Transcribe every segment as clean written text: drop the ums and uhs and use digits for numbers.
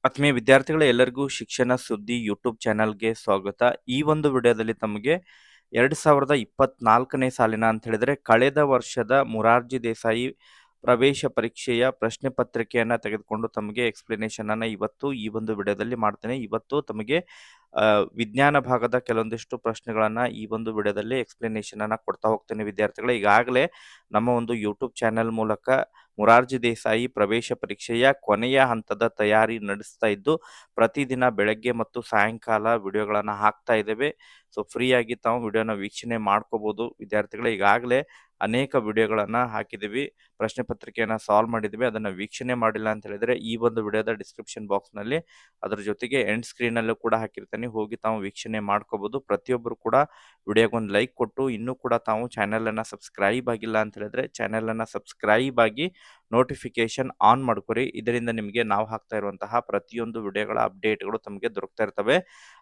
ಆತ್ಮೀಯ ವಿದ್ಯಾರ್ಥಿಗಳೇ, ಎಲ್ಲರಿಗೂ ಶಿಕ್ಷಣ ಸುದ್ದಿ ಯೂಟ್ಯೂಬ್ ಚಾನಲ್ಗೆ ಸ್ವಾಗತ. ಈ ಒಂದು ವಿಡಿಯೋದಲ್ಲಿ ತಮಗೆ 2024ನೇ ಸಾಲಿನ ಅಂತ ಹೇಳಿದ್ರೆ ಕಳೆದ ವರ್ಷದ ಮೊರಾರ್ಜಿ ದೇಸಾಯಿ ಪ್ರವೇಶ ಪರೀಕ್ಷೆಯ ಪ್ರಶ್ನೆ ಪತ್ರಿಕೆಯನ್ನ ತೆಗೆದುಕೊಂಡು ತಮಗೆ ಎಕ್ಸ್ಪ್ಲನೇಷನ್ ಅನ್ನ ಇವತ್ತು ಈ ಒಂದು ವಿಡಿಯೋದಲ್ಲಿ ಮಾಡ್ತೇನೆ. ಇವತ್ತು ತಮಗೆ ವಿಜ್ಞಾನ ಭಾಗದ ಕೆಲವೊಂದಿಷ್ಟು ಪ್ರಶ್ನೆಗಳನ್ನ ಈ ಒಂದು ವಿಡಿಯೋದಲ್ಲಿ ಎಕ್ಸ್ಪ್ಲನೇಷನ್ ಅನ್ನ ಕೊಡ್ತಾ ಹೋಗ್ತೇನೆ ವಿದ್ಯಾರ್ಥಿಗಳೇ. ಈಗಾಗಲೇ ನಮ್ಮ ಒಂದು ಯೂಟ್ಯೂಬ್ ಚಾನೆಲ್ ಮೂಲಕ ಮೊರಾರ್ಜಿ ದೇಸಾಯಿ ಪ್ರವೇಶ ಪರೀಕ್ಷೆಯ ಕೊನೆಯ ಹಂತದ ತಯಾರಿ ನಡೆಸ್ತಾ ಇದ್ದು, ಪ್ರತಿದಿನ ಬೆಳಗ್ಗೆ ಮತ್ತು ಸಾಯಂಕಾಲ ವಿಡಿಯೋಗಳನ್ನು ಹಾಕ್ತಾ ಇದ್ದೇವೆ. ಸೊ ಫ್ರೀಯಾಗಿ ತಾವು ವಿಡಿಯೋನ ವೀಕ್ಷಣೆ ಮಾಡ್ಕೋಬಹುದು ವಿದ್ಯಾರ್ಥಿಗಳೇ. ಈಗಾಗಲೇ ಅನೇಕ ವಿಡಿಯೋಗಳನ್ನು ಹಾಕಿದ್ದೀವಿ, ಪ್ರಶ್ನೆ ಪತ್ರಿಕೆಯನ್ನು ಸಾಲ್ವ್ ಮಾಡಿದ್ದೀವಿ. ಅದನ್ನು ವೀಕ್ಷಣೆ ಮಾಡಿಲ್ಲ ಅಂತ ಹೇಳಿದ್ರೆ ಈ ಒಂದು ವಿಡಿಯೋದ ಡಿಸ್ಕ್ರಿಪ್ಷನ್ ಬಾಕ್ಸ್ನಲ್ಲಿ ಅದರ ಜೊತೆಗೆ ಎಂಡ್ ಸ್ಕ್ರೀನಲ್ಲೂ ಕೂಡ ಹಾಕಿರ್ತೀನಿ, ಹೋಗಿ ತಾವು ವೀಕ್ಷಣೆ ಮಾಡ್ಕೋಬಹುದು. ಪ್ರತಿಯೊಬ್ಬರು ಕೂಡ ವಿಡಿಯೋಗೊಂದು ಲೈಕ್ ಕೊಟ್ಟು ಇನ್ನೂ ಕೂಡ ತಾವು ಚಾನೆಲನ್ನು ಸಬ್ಸ್ಕ್ರೈಬ್ ಆಗಿಲ್ಲ ಅಂತ ಹೇಳಿದ್ರೆ ಚಾನೆಲನ್ನು ಸಬ್ಸ್ಕ್ರೈಬ್ ಆಗಿ ನೋಟಿಫಿಕೇಶನ್ ಆನ್ ಮಾಡ್ಕೊರಿ. ಇದರಿಂದ ನಿಮಗೆ ನಾವು ಹಾಕ್ತಾ ಇರುವಂತಹ ಪ್ರತಿಯೊಂದು ವಿಡಿಯೋಗಳ ಅಪ್ಡೇಟ್ಗಳು ತಮಗೆ ದೊರಕ್ತಾ ಇರ್ತವೆ.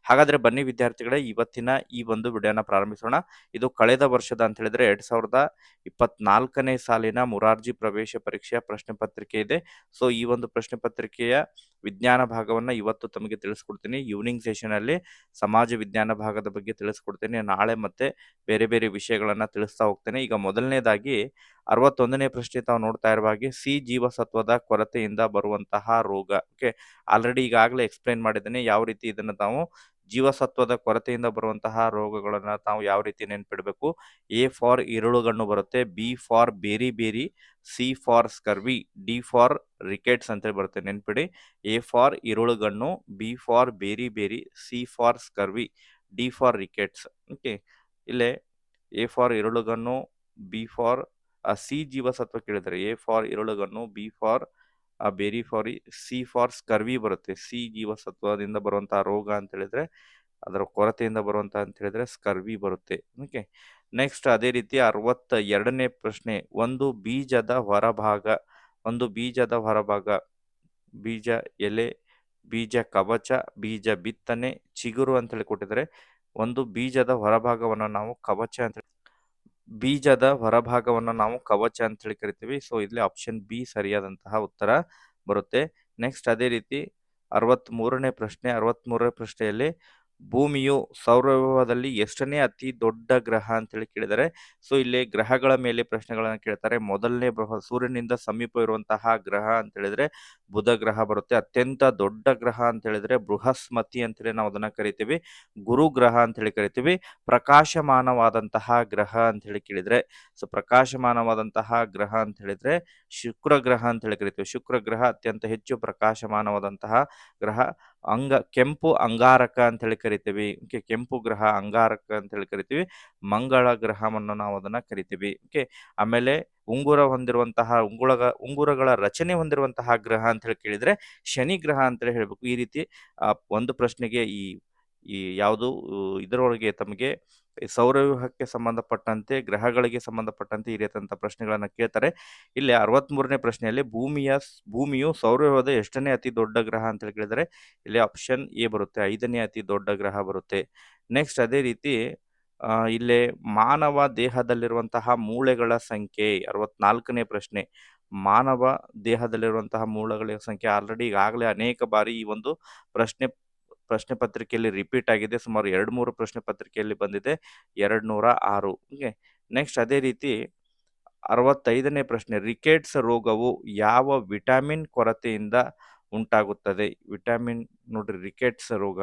ಹಾಗಾದ್ರೆ ಬನ್ನಿ ವಿದ್ಯಾರ್ಥಿಗಳೇ, ಇವತ್ತಿನ ಈ ಒಂದು ವಿಡಿಯೋನ ಪ್ರಾರಂಭಿಸೋಣ. ಇದು ಕಳೆದ ವರ್ಷದ ಅಂತ ಹೇಳಿದ್ರೆ 2024ನೇ ಸಾಲಿನ ಮೊರಾರ್ಜಿ ಪ್ರವೇಶ ಪರೀಕ್ಷೆಯ ಪ್ರಶ್ನೆ ಪತ್ರಿಕೆ ಇದೆ. ಸೊ ಈ ಒಂದು ಪ್ರಶ್ನೆ ಪತ್ರಿಕೆಯ ವಿಜ್ಞಾನ ಭಾಗವನ್ನ ಇವತ್ತು ತಮಗೆ ತಿಳಿಸ್ಕೊಡ್ತೀನಿ. ಈವ್ನಿಂಗ್ ಸೆಷನ್ ಅಲ್ಲಿ ಸಮಾಜ ವಿಜ್ಞಾನ ಭಾಗದ ಬಗ್ಗೆ ತಿಳಿಸ್ಕೊಡ್ತೇನೆ. ನಾಳೆ ಮತ್ತೆ ಬೇರೆ ಬೇರೆ ವಿಷಯಗಳನ್ನ ತಿಳಿಸ್ತಾ ಹೋಗ್ತೇನೆ. ಈಗ ಮೊದಲನೇದಾಗಿ 61ನೇ ಪ್ರಶ್ನೆ ತಾವು ನೋಡ್ತಾ ಇರುವ ಹಾಗೆ ಸಿ ಜೀವಸತ್ವದ ಕೊರತೆಯಿಂದ ಬರುವಂತಹ ರೋಗ. ಓಕೆ, ಆಲ್ರೆಡಿ ಈಗಾಗಲೇ ಎಕ್ಸ್ಪ್ಲೈನ್ ಮಾಡಿದ್ದೇನೆ ಯಾವ ರೀತಿ ಇದನ್ನು ತಾವು ಜೀವಸತ್ವದ ಕೊರತೆಯಿಂದ ಬರುವಂತಹ ರೋಗಗಳನ್ನ ತಾವು ಯಾವ ರೀತಿ ನೆನ್ಪಿಡ್ಬೇಕು. ಎ ಫಾರ್ ಇರುಳುಗಣ್ಣು ಬರುತ್ತೆ, B for beriberi, C for scurvy, D for rickets ಅಂತ ಬರುತ್ತೆ. ನೆನ್ಪಿಡಿ, ಎ ಫಾರ್ ಇರುಳುಗಣ್ಣು, B for beriberi, C for scurvy, D for rickets. Okay, ಇಲ್ಲೇ ಎ ಫಾರ್ ಇರುಳುಗಣ್ಣು, ಬಿ ಫಾರ್ ಸಿ ಜೀವಸತ್ವ ಕೇಳಿದರೆ ಎ ಫಾರ್ ಇರುಳುಗಣ್ಣು, ಬಿ ಫಾರ್ ಬೇರಿ ಫಾರ್, ಸಿ ಫಾರ್ ಸ್ಕರ್ವಿ ಬರುತ್ತೆ. ಸಿ ಜೀವಸತ್ವದಿಂದ ಬರುವಂತಹ ರೋಗ ಅಂತ ಹೇಳಿದ್ರೆ, ಅದರ ಕೊರತೆಯಿಂದ ಬರುವಂತ ಅಂತ ಹೇಳಿದ್ರೆ ಸ್ಕರ್ವಿ ಬರುತ್ತೆ. ಓಕೆ, ನೆಕ್ಸ್ಟ್ ಅದೇ ರೀತಿ 62ನೇ ಪ್ರಶ್ನೆ, ಒಂದು ಬೀಜದ ಹೊರಭಾಗ, ಬೀಜ ಎಲೆ, ಬೀಜ ಕವಚ, ಬೀಜ ಬಿತ್ತನೆ, ಚಿಗುರು ಅಂತ ಹೇಳಿ ಕೊಟ್ಟಿದ್ದಾರೆ. ಒಂದು ಬೀಜದ ಹೊರಭಾಗವನ್ನು ನಾವು ಕವಚ ಅಂತ ಹೇಳಿ ಕರಿತೀವಿ. ಸೊ ಇಲ್ಲಿ ಆಪ್ಷನ್ ಬಿ ಸರಿಯಾದಂತಹ ಉತ್ತರ ಬರುತ್ತೆ. ನೆಕ್ಸ್ಟ್ ಅದೇ ರೀತಿ 63ನೇ ಪ್ರಶ್ನೆಯಲ್ಲಿ ಭೂಮಿಯು ಸೌರವ್ಯೂಹದಲ್ಲಿ ಎಷ್ಟನೇ ಅತಿ ದೊಡ್ಡ ಗ್ರಹ ಅಂತ ಹೇಳಿ ಕೇಳಿದರೆ. ಸೊ ಇಲ್ಲಿ ಗ್ರಹಗಳ ಮೇಲೆ ಪ್ರಶ್ನೆಗಳನ್ನ ಕೇಳ್ತಾರೆ. ಮೊದಲನೇ ಸೂರ್ಯನಿಂದ ಸಮೀಪ ಇರುವಂತಹ ಗ್ರಹ ಅಂತ ಹೇಳಿದ್ರೆ ಬುಧ ಗ್ರಹ ಬರುತ್ತೆ. ಅತ್ಯಂತ ದೊಡ್ಡ ಗ್ರಹ ಅಂತ ಹೇಳಿದ್ರೆ ಬೃಹಸ್ಪತಿ ಅಂತ ಹೇಳಿ ನಾವು ಅದನ್ನ ಕರಿತೀವಿ. ಗುರು ಗ್ರಹ ಅಂತ ಹೇಳಿ ಕರಿತೀವಿ. ಪ್ರಕಾಶಮಾನವಾದಂತಹ ಗ್ರಹ ಅಂತ ಹೇಳಿ ಕೇಳಿದ್ರೆ, ಸೊ ಪ್ರಕಾಶಮಾನವಾದಂತಹ ಗ್ರಹ ಅಂತ ಹೇಳಿದ್ರೆ ಶುಕ್ರ ಗ್ರಹ ಅಂತ ಹೇಳಿ ಕರಿತೀವಿ. ಶುಕ್ರ ಗ್ರಹ ಅತ್ಯಂತ ಹೆಚ್ಚು ಪ್ರಕಾಶಮಾನವಾದಂತಹ ಗ್ರಹ. ಕೆಂಪು ಅಂಗಾರಕ ಅಂತ ಹೇಳಿ ಕರಿತೀವಿ. ಕೆಂಪು ಗ್ರಹ ಅಂಗಾರಕ ಅಂತ ಹೇಳಿ ಕರಿತೀವಿ. ಮಂಗಳ ಗ್ರಹವನ್ನು ನಾವು ಅದನ್ನ ಕರಿತೀವಿ. ಓಕೆ, ಆಮೇಲೆ ಉಂಗುರಗಳ ರಚನೆ ಹೊಂದಿರುವಂತಹ ಗ್ರಹ ಅಂತ ಹೇಳಿ ಕೇಳಿದ್ರೆ ಶನಿ ಗ್ರಹ ಅಂತ ಹೇಳಿ ಹೇಳ್ಬೇಕು. ಈ ರೀತಿ ಒಂದು ಪ್ರಶ್ನೆಗೆ ಈ ಯಾವುದು ಇದರೊಳಗೆ ತಮಗೆ ಸೌರವ್ಯೂಹಕ್ಕೆ ಸಂಬಂಧಪಟ್ಟಂತೆ, ಗ್ರಹಗಳಿಗೆ ಸಂಬಂಧಪಟ್ಟಂತೆ ಈ ರೀತಿಯಂತ ಪ್ರಶ್ನೆಗಳನ್ನ ಕೇಳ್ತಾರೆ. ಇಲ್ಲಿ 63ನೇ ಪ್ರಶ್ನೆಯಲ್ಲಿ ಭೂಮಿಯು ಸೌರವ್ಯೂಹದ ಎಷ್ಟನೇ ಅತಿ ದೊಡ್ಡ ಗ್ರಹ ಅಂತ ಹೇಳಿ ಕೇಳಿದರೆ ಇಲ್ಲಿ ಆಪ್ಷನ್ ಎ ಬರುತ್ತೆ, 5ನೇ ಅತಿ ದೊಡ್ಡ ಗ್ರಹ ಬರುತ್ತೆ. ನೆಕ್ಸ್ಟ್ ಅದೇ ರೀತಿ ಇಲ್ಲೇ ಮಾನವ ದೇಹದಲ್ಲಿರುವಂತಹ ಮೂಳೆಗಳ ಸಂಖ್ಯೆ, 64ನೇ ಪ್ರಶ್ನೆ. ಮಾನವ ದೇಹದಲ್ಲಿರುವಂತಹ ಮೂಳೆಗಳ ಸಂಖ್ಯೆ ಆಲ್ರೆಡಿ ಈಗಾಗಲೇ ಅನೇಕ ಬಾರಿ ಈ ಒಂದು ಪ್ರಶ್ನೆ ಪತ್ರಿಕೆಯಲ್ಲಿ ರಿಪೀಟ್ ಆಗಿದೆ. ಸುಮಾರು 2-3 ಪ್ರಶ್ನೆ ಪತ್ರಿಕೆಯಲ್ಲಿ ಬಂದಿದೆ, 206. ಓಕೆ, ನೆಕ್ಸ್ಟ್ ಅದೇ ರೀತಿ 65ನೇ ಪ್ರಶ್ನೆ, ರಿಕೆಟ್ಸ್ ರೋಗವು ಯಾವ ವಿಟಮಿನ್ ಕೊರತೆಯಿಂದ ಉಂಟಾಗುತ್ತದೆ? ವಿಟಮಿನ್ ನೋಡ್ರಿ, ರಿಕೆಟ್ಸ್ ರೋಗ,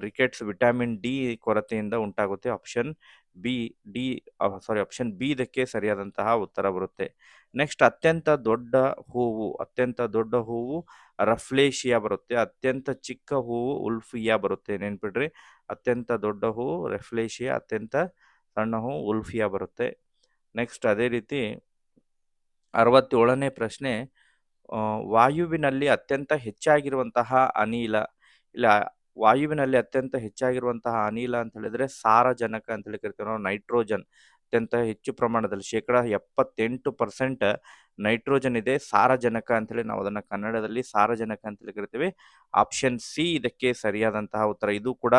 ರಿಕೆಟ್ಸ್ ವಿಟಮಿನ್ ಡಿ ಕೊರತೆಯಿಂದ ಉಂಟಾಗುತ್ತೆ. ಆಪ್ಷನ್ ಬಿ ಇದಕ್ಕೆ ಸರಿಯಾದಂತಹ ಉತ್ತರ ಬರುತ್ತೆ. ನೆಕ್ಸ್ಟ್ ಅತ್ಯಂತ ದೊಡ್ಡ ಹೂವು ರಫ್ಲೇಶಿಯಾ ಬರುತ್ತೆ. ಅತ್ಯಂತ ಚಿಕ್ಕ ಹೂವು ಉಲ್ಫಿಯಾ ಬರುತ್ತೆ. ನೆನ್ಪಿಡ್ರಿ, ಅತ್ಯಂತ ದೊಡ್ಡ ಹೂವು ರಫ್ಲೇಶಿಯಾ, ಅತ್ಯಂತ ಸಣ್ಣ ಹೂವು ಉಲ್ಫಿಯಾ ಬರುತ್ತೆ. ನೆಕ್ಸ್ಟ್ ಅದೇ ರೀತಿ 67ನೇ ಪ್ರಶ್ನೆ, ವಾಯುವಿನಲ್ಲಿ ಅತ್ಯಂತ ಹೆಚ್ಚಾಗಿರುವಂತಹ ಅನಿಲ. ಇಲ್ಲ, ವಾಯುವಿನಲ್ಲಿ ಅತ್ಯಂತ ಹೆಚ್ಚಾಗಿರುವಂತಹ ಅನಿಲ ಅಂತ ಹೇಳಿದ್ರೆ ಸಾರಜನಕ ಅಂತ ಹೇಳಿ ಕರಿತೀವಿ ನಾವು. ನೈಟ್ರೋಜನ್ ಅತ್ಯಂತ ಹೆಚ್ಚು ಪ್ರಮಾಣದಲ್ಲಿ 78% ನೈಟ್ರೋಜನ್ ಇದೆ. ಸಾರಜನಕ ಅಂತೇಳಿ ನಾವು ಅದನ್ನ ಕನ್ನಡದಲ್ಲಿ ಸಾರಜನಕ ಅಂತೇಳಿ ಕರಿತೀವಿ. ಆಪ್ಷನ್ ಸಿ ಇದಕ್ಕೆ ಸರಿಯಾದಂತಹ ಉತ್ತರ. ಇದು ಕೂಡ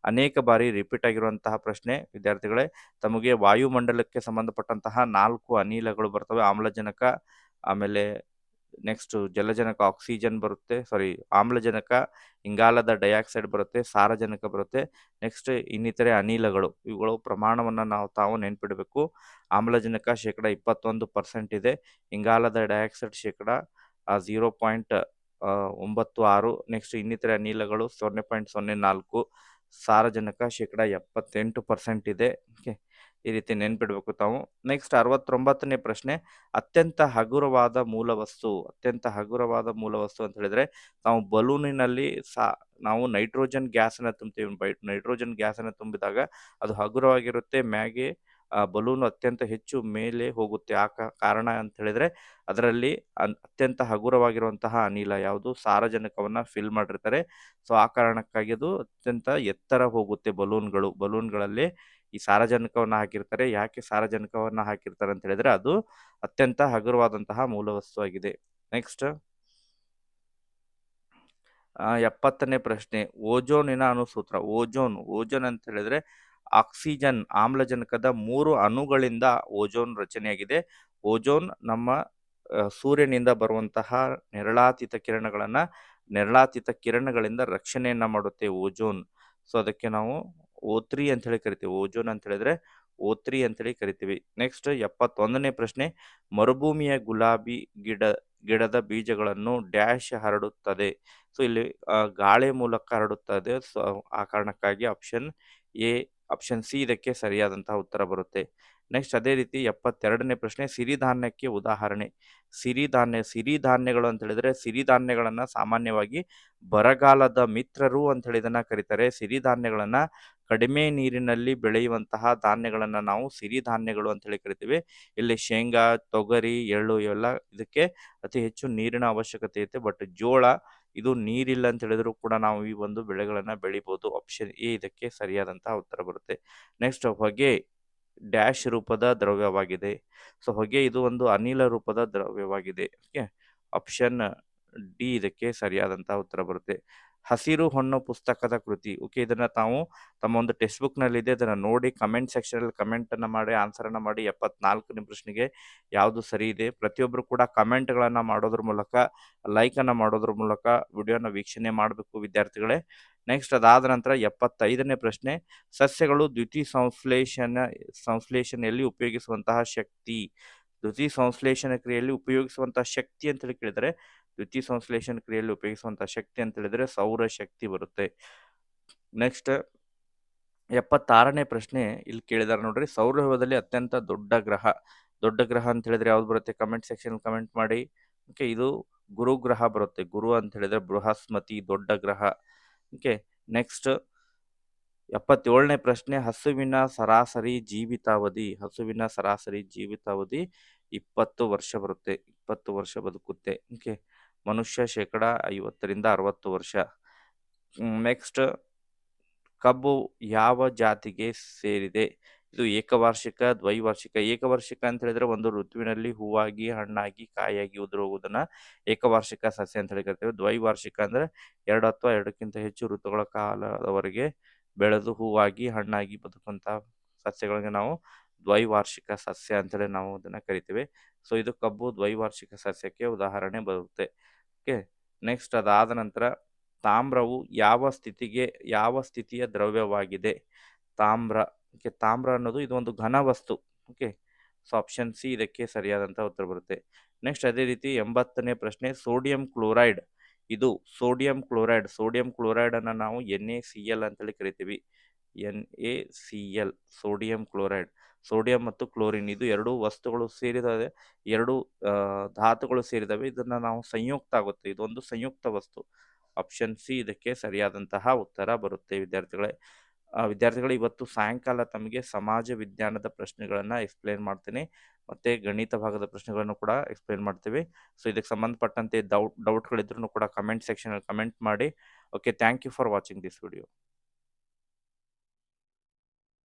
ಅನೇಕ ಬಾರಿ ರಿಪೀಟ್ ಆಗಿರುವಂತಹ ಪ್ರಶ್ನೆ ವಿದ್ಯಾರ್ಥಿಗಳೇ. ತಮಗೆ ವಾಯುಮಂಡಲಕ್ಕೆ ಸಂಬಂಧಪಟ್ಟಂತಹ 4 ಅನಿಲಗಳು ಬರ್ತವೆ: ಆಮ್ಲಜನಕ, ಆಮೇಲೆ ನೆಕ್ಸ್ಟ್ ಜಲಜನಕ ಆಕ್ಸಿಜನ್ ಬರುತ್ತೆ, ಆಮ್ಲಜನಕ, ಇಂಗಾಲದ ಡೈಆಕ್ಸೈಡ್ ಬರುತ್ತೆ, ಸಾರಜನಕ ಬರುತ್ತೆ. ನೆಕ್ಸ್ಟ್ ಇನ್ನಿತರೆ ಅನಿಲಗಳು, ಇವುಗಳು ಪ್ರಮಾಣವನ್ನು ತಾವು ನೆನ್ಪಿಡಬೇಕು. ಆಮ್ಲಜನಕ ಶೇಕಡ 21% ಇದೆ, ಇಂಗಾಲದ ಡೈಆಕ್ಸೈಡ್ ಶೇಕಡ 0.96. ನೆಕ್ಸ್ಟ್ ಇನ್ನಿತರೆ ಅನಿಲಗಳು 0.04, ಸಾರಜನಕ ಶೇಕಡ 78% ಇದೆ. ಓಕೆ, ಈ ರೀತಿ ನೆನ್ಪಿಡ್ಬೇಕು ತಾವು. ನೆಕ್ಸ್ಟ್ 69ನೇ ಪ್ರಶ್ನೆ, ಅತ್ಯಂತ ಹಗುರವಾದ ಮೂಲವಸ್ತು ಅಂತ ಹೇಳಿದ್ರೆ ನಾವು ಬಲೂನಿನಲ್ಲಿ ನಾವು ನೈಟ್ರೋಜನ್ ಗ್ಯಾಸನ್ನು ತುಂಬ್ತೀವಿ. ನೈಟ್ರೋಜನ್ ಗ್ಯಾಸನ್ನು ತುಂಬಿದಾಗ ಅದು ಹಗುರವಾಗಿರುತ್ತೆ, ಮ್ಯಾಗೆ ಬಲೂನ್ ಅತ್ಯಂತ ಹೆಚ್ಚು ಮೇಲೆ ಹೋಗುತ್ತೆ. ಕಾರಣ ಅಂತ ಹೇಳಿದ್ರೆ ಅದರಲ್ಲಿ ಅತ್ಯಂತ ಹಗುರವಾಗಿರುವಂತಹ ಅನಿಲ ಯಾವುದು, ಸಾರಜನಕವನ್ನ ಫಿಲ್ ಮಾಡಿರ್ತಾರೆ. ಸೊ ಆ ಕಾರಣಕ್ಕಾಗಿ ಅದು ಅತ್ಯಂತ ಎತ್ತರ ಹೋಗುತ್ತೆ. ಬಲೂನ್ಗಳಲ್ಲಿ ಈ ಸಾರಜನಕವನ್ನ ಹಾಕಿರ್ತಾರೆ. ಯಾಕೆ ಸಾರಜನಕವನ್ನ ಹಾಕಿರ್ತಾರೆ ಅಂತ ಹೇಳಿದ್ರೆ ಅದು ಅತ್ಯಂತ ಹಗುರವಾದಂತಹ ಮೂಲವಸ್ತು ಆಗಿದೆ. ನೆಕ್ಸ್ಟ್ 70ನೇ ಪ್ರಶ್ನೆ, ಓಜೋನಿನ ಅಣುಸೂತ್ರ. ಓಜೋನ್ ಅಂತ ಹೇಳಿದ್ರೆ ಆಕ್ಸಿಜನ್, ಆಮ್ಲಜನಕದ 3 ಅಣುಗಳಿಂದ ಓಜೋನ್ ರಚನೆಯಾಗಿದೆ. ಓಜೋನ್ ನಮ್ಮ ಸೂರ್ಯನಿಂದ ಬರುವಂತಹ ನೇರಳಾತೀತ ಕಿರಣಗಳಿಂದ ರಕ್ಷಣೆಯನ್ನ ಮಾಡುತ್ತೆ ಓಜೋನ್. ಸೊ ಅದಕ್ಕೆ ನಾವು O3 ಅಂತ ಹೇಳಿ ಕರಿತೀವಿ. ಓಜೋನ್ ಅಂತ ಹೇಳಿದ್ರೆ O3 ಅಂತ ಹೇಳಿ ಕರಿತೀವಿ. ನೆಕ್ಸ್ಟ್ 71ನೇ ಪ್ರಶ್ನೆ, ಮರುಭೂಮಿಯ ಗುಲಾಬಿ ಗಿಡದ ಬೀಜಗಳನ್ನು ಡ್ಯಾಶ್ ಹರಡುತ್ತದೆ. ಸೊ ಇಲ್ಲಿ ಗಾಳಿ ಮೂಲಕ ಹರಡುತ್ತದೆ. ಸೊ ಆ ಕಾರಣಕ್ಕಾಗಿ ಆಪ್ಷನ್ ಸಿ ಇದಕ್ಕೆ ಸರಿಯಾದಂತಹ ಉತ್ತರ ಬರುತ್ತೆ. ನೆಕ್ಸ್ಟ್ ಅದೇ ರೀತಿ 72ನೇ ಪ್ರಶ್ನೆ, ಸಿರಿಧಾನ್ಯಕ್ಕೆ ಉದಾಹರಣೆ. ಸಿರಿಧಾನ್ಯಗಳು ಅಂತ ಹೇಳಿದ್ರೆ ಸಿರಿಧಾನ್ಯಗಳನ್ನ ಸಾಮಾನ್ಯವಾಗಿ ಬರಗಾಲದ ಮಿತ್ರರು ಅಂತ ಹೇಳಿ ಇದನ್ನ ಕರೀತಾರೆ. ಸಿರಿಧಾನ್ಯಗಳನ್ನ ಕಡಿಮೆ ನೀರಿನಲ್ಲಿ ಬೆಳೆಯುವಂತಹ ಧಾನ್ಯಗಳನ್ನ ನಾವು ಸಿರಿಧಾನ್ಯಗಳು ಅಂತ ಹೇಳಿ ಕರಿತೀವಿ. ಇಲ್ಲಿ ಶೇಂಗಾ, ತೊಗರಿ, ಎಳ್ಳು ಇವೆಲ್ಲ ಇದಕ್ಕೆ ಅತಿ ಹೆಚ್ಚು ನೀರಿನ ಅವಶ್ಯಕತೆ ಇದೆ. ಬಟ್ ಜೋಳ ಇದು ನೀರಿಲ್ಲ ಅಂತ ಹೇಳಿದ್ರು ಕೂಡ ನಾವು ಈ ಒಂದು ಬೆಳೆಗಳನ್ನ ಬೆಳಿಬಹುದು. ಆಪ್ಷನ್ ಎ ಇದಕ್ಕೆ ಸರಿಯಾದಂತಹ ಉತ್ತರ ಬರುತ್ತೆ. ನೆಕ್ಸ್ಟ್ ಹೊಗೆ ಡ್ಯಾಶ್ ರೂಪದ ದ್ರವ್ಯವಾಗಿದೆ. ಸೊ ಹೊಗೆ ಇದು ಒಂದು ಅನಿಲ ರೂಪದ ದ್ರವ್ಯವಾಗಿದೆ. ಓಕೆ, ಆಪ್ಷನ್ ಡಿ ಇದಕ್ಕೆ ಸರಿಯಾದಂತಹ ಉತ್ತರ ಬರುತ್ತೆ. ಹಸಿರು ಹೊನ್ನು ಪುಸ್ತಕದ ಕೃತಿ. ಓಕೆ, ಇದನ್ನ ತಾವು ತಮ್ಮ ಒಂದು ಟೆಕ್ಸ್ಟ್ ಬುಕ್ ನಲ್ಲಿ ಇದೆ, ಅದನ್ನ ನೋಡಿ ಕಮೆಂಟ್ ಸೆಕ್ಷನ್ ಅಲ್ಲಿ ಕಮೆಂಟ್ ಅನ್ನ ಮಾಡಿ, ಆನ್ಸರ್ ಅನ್ನ ಮಾಡಿ. 74ನೇ ಪ್ರಶ್ನೆಗೆ ಯಾವುದು ಸರಿ ಇದೆ. ಪ್ರತಿಯೊಬ್ಬರು ಕೂಡ ಕಮೆಂಟ್ ಗಳನ್ನ ಮಾಡೋದ್ರ ಮೂಲಕ, ಲೈಕ್ ಅನ್ನ ಮಾಡೋದ್ರ ಮೂಲಕ ವಿಡಿಯೋನ ವೀಕ್ಷಣೆ ಮಾಡಬೇಕು ವಿದ್ಯಾರ್ಥಿಗಳೇ. ನೆಕ್ಸ್ಟ್ ಅದಾದ ನಂತರ 75ನೇ ಪ್ರಶ್ನೆ, ಸಸ್ಯಗಳು ದ್ಯುತಿ ಸಂಶ್ಲೇಷಣೆಯಲ್ಲಿ ಉಪಯೋಗಿಸುವಂತಹ ಶಕ್ತಿ. ದ್ಯುತಿ ಸಂಶ್ಲೇಷಣ ಕ್ರಿಯೆಯಲ್ಲಿ ಉಪಯೋಗಿಸುವಂತಹ ಶಕ್ತಿ ಅಂತ ಹೇಳಿ ಕೇಳಿದರೆ, ದ್ಯುತಿ ಸಂಶ್ಲೇಷಣ ಕ್ರಿಯೆಯಲ್ಲಿ ಉಪಯೋಗಿಸುವಂತಹ ಶಕ್ತಿ ಅಂತ ಹೇಳಿದ್ರೆ ಸೌರಶಕ್ತಿ ಬರುತ್ತೆ. ನೆಕ್ಸ್ಟ್ 76ನೇ ಪ್ರಶ್ನೆ ಇಲ್ಲಿ ಕೇಳಿದಾರೆ ನೋಡ್ರಿ, ಸೌರವ್ಯೂಹದಲ್ಲಿ ಅತ್ಯಂತ ದೊಡ್ಡ ಗ್ರಹ ಅಂತ ಹೇಳಿದ್ರೆ ಯಾವ್ದು ಬರುತ್ತೆ? ಕಮೆಂಟ್ ಸೆಕ್ಷನ್ ಕಮೆಂಟ್ ಮಾಡಿ. ಓಕೆ, ಇದು ಗುರು ಗ್ರಹ ಬರುತ್ತೆ. ಗುರು ಅಂತ ಹೇಳಿದ್ರೆ ಬೃಹಸ್ಪತಿ ದೊಡ್ಡ ಗ್ರಹ. ಓಕೆ, ನೆಕ್ಸ್ಟ್ 77ನೇ ಪ್ರಶ್ನೆ, ಹಸುವಿನ ಸರಾಸರಿ ಜೀವಿತಾವಧಿ 20 ವರ್ಷ ಬರುತ್ತೆ. 20 ವರ್ಷ ಬದುಕುತ್ತೆ. ಓಕೆ, ಮನುಷ್ಯ ಶೇಕಡ 50ರಿಂದ 60 ವರ್ಷ. ನೆಕ್ಸ್ಟ್, ಕಬ್ಬು ಯಾವ ಜಾತಿಗೆ ಸೇರಿದೆ? ಇದು ಏಕವಾರ್ಷಿಕ, ದ್ವೈವಾರ್ಷಿಕ. ಏಕವಾರ್ಷಿಕ ಅಂತ ಹೇಳಿದ್ರೆ ಒಂದು ಋತುವಿನಲ್ಲಿ ಹೂವಾಗಿ, ಹಣ್ಣಾಗಿ, ಕಾಯಾಗಿ ಉದುರು ಹೋಗುವುದನ್ನ ಏಕವಾರ್ಷಿಕ ಸಸ್ಯ ಅಂತ ಹೇಳಿ ಕರಿತೇವೆ. ದ್ವೈವಾರ್ಷಿಕ ಅಂದ್ರೆ 2 ಅಥವಾ 2ಕ್ಕಿಂತ ಹೆಚ್ಚು ಋತುಗಳ ಕಾಲದವರೆಗೆ ಬೆಳೆದು ಹೂವಾಗಿ, ಹಣ್ಣಾಗಿ ಬದುಕುವಂತ ಸಸ್ಯಗಳಿಗೆ ನಾವು ದ್ವೈವಾರ್ಷಿಕ ಸಸ್ಯ ಅಂತೇಳಿ ನಾವು ಅದನ್ನ ಕರಿತೀವಿ. ಸೊ ಇದು ಕಬ್ಬು ದ್ವೈವಾರ್ಷಿಕ ಸಸ್ಯಕ್ಕೆ ಉದಾಹರಣೆ ಬರುತ್ತೆ. ಓಕೆ, ನೆಕ್ಸ್ಟ್ ಅದಾದ ನಂತರ, ತಾಮ್ರವು ಯಾವ ಸ್ಥಿತಿಯ ದ್ರವ್ಯವಾಗಿದೆ? ತಾಮ್ರ ಅನ್ನೋದು ಇದು ಒಂದು ಘನ ವಸ್ತು. ಓಕೆ, ಸೊ ಆಪ್ಷನ್ ಸಿ ಇದಕ್ಕೆ ಸರಿಯಾದಂತ ಉತ್ತರ ಬರುತ್ತೆ. ನೆಕ್ಸ್ಟ್ ಅದೇ ರೀತಿ 80ನೇ ಪ್ರಶ್ನೆ, ಸೋಡಿಯಂ ಕ್ಲೋರೈಡ್. ಇದು ಸೋಡಿಯಂ ಕ್ಲೋರೈಡ್ ಅನ್ನ ನಾವು NaCl ಅಂತೇಳಿ ಕರಿತೀವಿ. NaCl, sodium chloride. ಸೋಡಿಯಂ ಮತ್ತು ಕ್ಲೋರಿನ್ ಇದು 2 ವಸ್ತುಗಳು ಸೇರಿದಾವೆ, 2 ಧಾತುಗಳು ಸೇರಿದಾವೆ. ಇದನ್ನ ನಾವು ಸಂಯುಕ್ತ ಆಗುತ್ತೆ. ಇದೊಂದು ಸಂಯುಕ್ತ ವಸ್ತು. ಆಪ್ಷನ್ ಸಿ ಇದಕ್ಕೆ ಸರಿಯಾದಂತಹ ಉತ್ತರ ಬರುತ್ತೆ ವಿದ್ಯಾರ್ಥಿಗಳು. ಇವತ್ತು ಸಾಯಂಕಾಲ ತಮಗೆ ಸಮಾಜ ವಿಜ್ಞಾನದ ಪ್ರಶ್ನೆಗಳನ್ನ ಎಕ್ಸ್ಪ್ಲೇನ್ ಮಾಡ್ತೀನಿ, ಮತ್ತೆ ಗಣಿತ ಭಾಗದ ಪ್ರಶ್ನೆಗಳನ್ನು ಕೂಡ ಎಕ್ಸ್ಪ್ಲೇನ್ ಮಾಡ್ತೀವಿ. ಸೊ ಇದಕ್ಕೆ ಸಂಬಂಧಪಟ್ಟಂತೆ ಡೌಟ್ಗಳಿದ್ರು ಕೂಡ ಕಮೆಂಟ್ ಸೆಕ್ಷನ್ ಅಲ್ಲಿ ಕಮೆಂಟ್ ಮಾಡಿ. Okay, thank you for watching this video.